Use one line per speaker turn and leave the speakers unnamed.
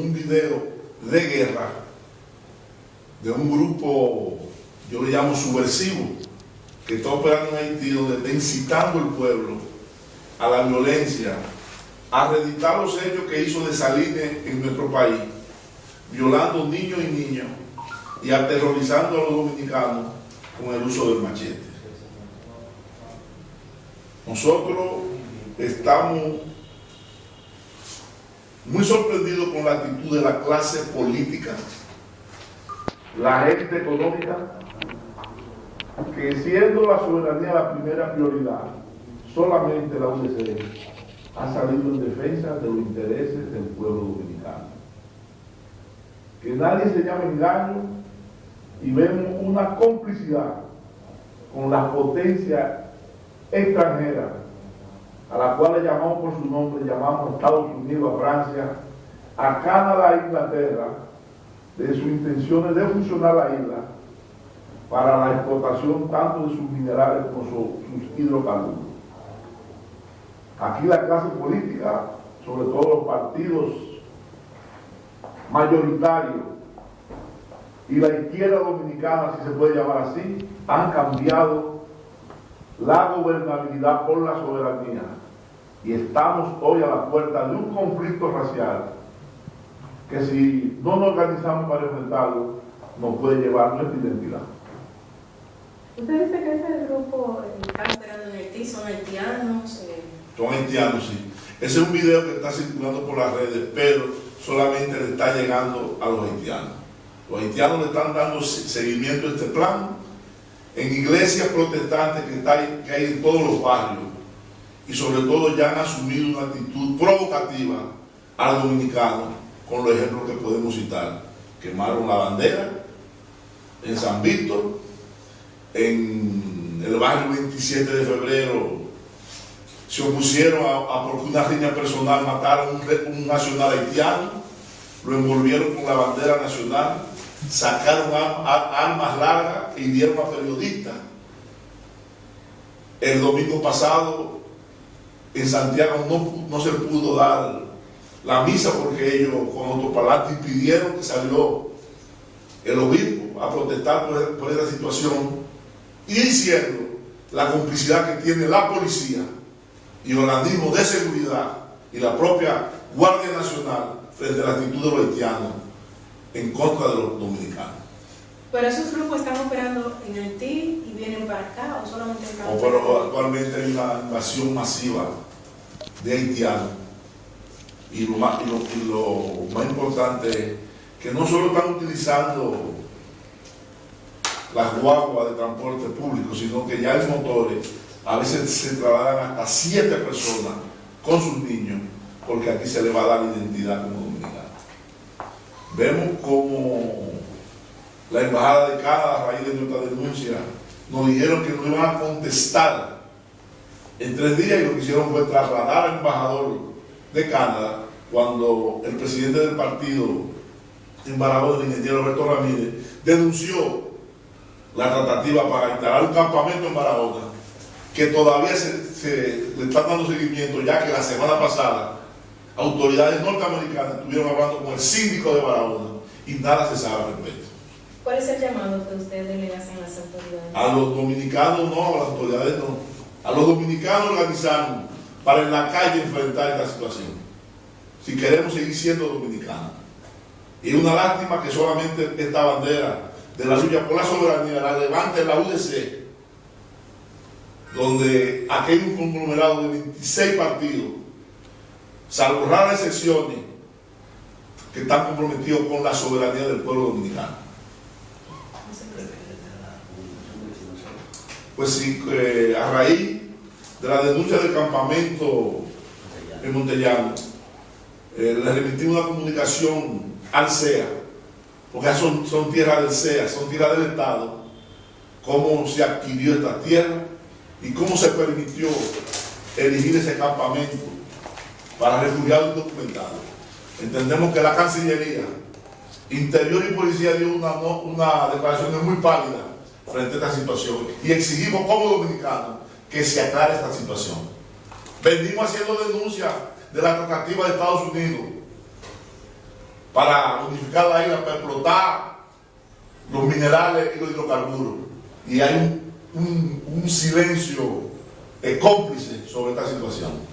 un video de guerra de un grupo, yo le llamo subversivo, que está operando en Haití, donde está incitando al pueblo a la violencia, a reeditar los hechos que hizo de Salines en nuestro país, violando niños y niñas y aterrorizando a los dominicanos con el uso del machete. Nosotros estamos muy sorprendidos con la actitud de la clase política, la gente económica, que siendo la soberanía la primera prioridad, solamente la UDC ha salido en defensa de los intereses del pueblo dominicano. Que nadie se llame engaño, y vemos una complicidad con las potencias extranjeras, a la cual le llamamos por su nombre, llamamos a Estados Unidos, a Francia, a Canadá, a Inglaterra, de sus intenciones de fusionar la isla para la explotación tanto de sus minerales como sus hidrocarburos. Aquí la clase política, sobre todo los partidos mayoritarios y la izquierda dominicana, si se puede llamar así, han cambiado la gobernabilidad por la soberanía, y estamos hoy a la puerta de un conflicto racial que, si no nos organizamos para enfrentarlo, nos puede llevar nuestra identidad.
Usted dice que ese grupo está operando en Haití, son haitianos.
Son haitianos, sí. Ese es un video que está circulando por las redes, pero solamente le está llegando a los haitianos. Los haitianos le están dando seguimiento a este plan en iglesias protestantes que hay en todos los barrios, y sobre todo ya han asumido una actitud provocativa al dominicano, con los ejemplos que podemos citar. Quemaron la bandera en San Víctor, en el barrio 27 de febrero se opusieron a porque una riña personal mataron un nacional haitiano, lo envolvieron con la bandera nacional, sacaron armas largas e hirieron a periodistas. El domingo pasado en Santiago no se pudo dar la misa porque ellos con autoparlante impidieron que salió el obispo a protestar por esa situación, y diciendo la complicidad que tiene la policía y organismos de seguridad y la propia Guardia Nacional frente a la actitud de los haitianos en contra de los dominicanos.
¿Pero esos grupos están operando en Haití y vienen para acá o solamente en Canadá?
Pero actualmente hay una invasión masiva de haitianos, y lo más importante es que no solo están utilizando las guaguas de transporte público, sino que ya en motores a veces se trasladan hasta 7 personas con sus niños, porque aquí se le va a dar identidad como dominicano. Vemos como la embajada de Canadá, a raíz de nuestra denuncia, nos dijeron que no iban a contestar en 3 días, y lo que hicieron fue trasladar al embajador de Canadá, cuando el presidente del partido en Barahona, el ingeniero Alberto Ramírez, denunció la tratativa para instalar un campamento en Barahona, que todavía se le está dando seguimiento, ya que la semana pasada autoridades norteamericanas estuvieron hablando con el síndico de Barahona y nada se sabe al respecto.
¿Cuál es el llamado que ustedes le hacen a las autoridades?
A los dominicanos no, a las autoridades no. A los dominicanos organizarnos para en la calle enfrentar esta situación, si queremos seguir siendo dominicanos. Y es una lástima que solamente esta bandera de la lucha por la soberanía la levante la UDC, donde aquí hay un conglomerado de 26 partidos, salvo raras excepciones, que están comprometidos con la soberanía del pueblo dominicano. Pues sí, a raíz de la denuncia del campamento en Montellano, le remitimos una comunicación al CEA, porque son tierras del CEA, son tierras del Estado, cómo se adquirió esta tierra y cómo se permitió erigir ese campamento para refugiados indocumentados. Entendemos que la Cancillería, Interior y Policía dio una declaración muy pálida frente a esta situación, y exigimos como dominicanos que se aclare esta situación. Venimos haciendo denuncias de la tratativa de Estados Unidos para unificar la isla, para explotar los minerales y los hidrocarburos. Y hay un silencio cómplice sobre esta situación.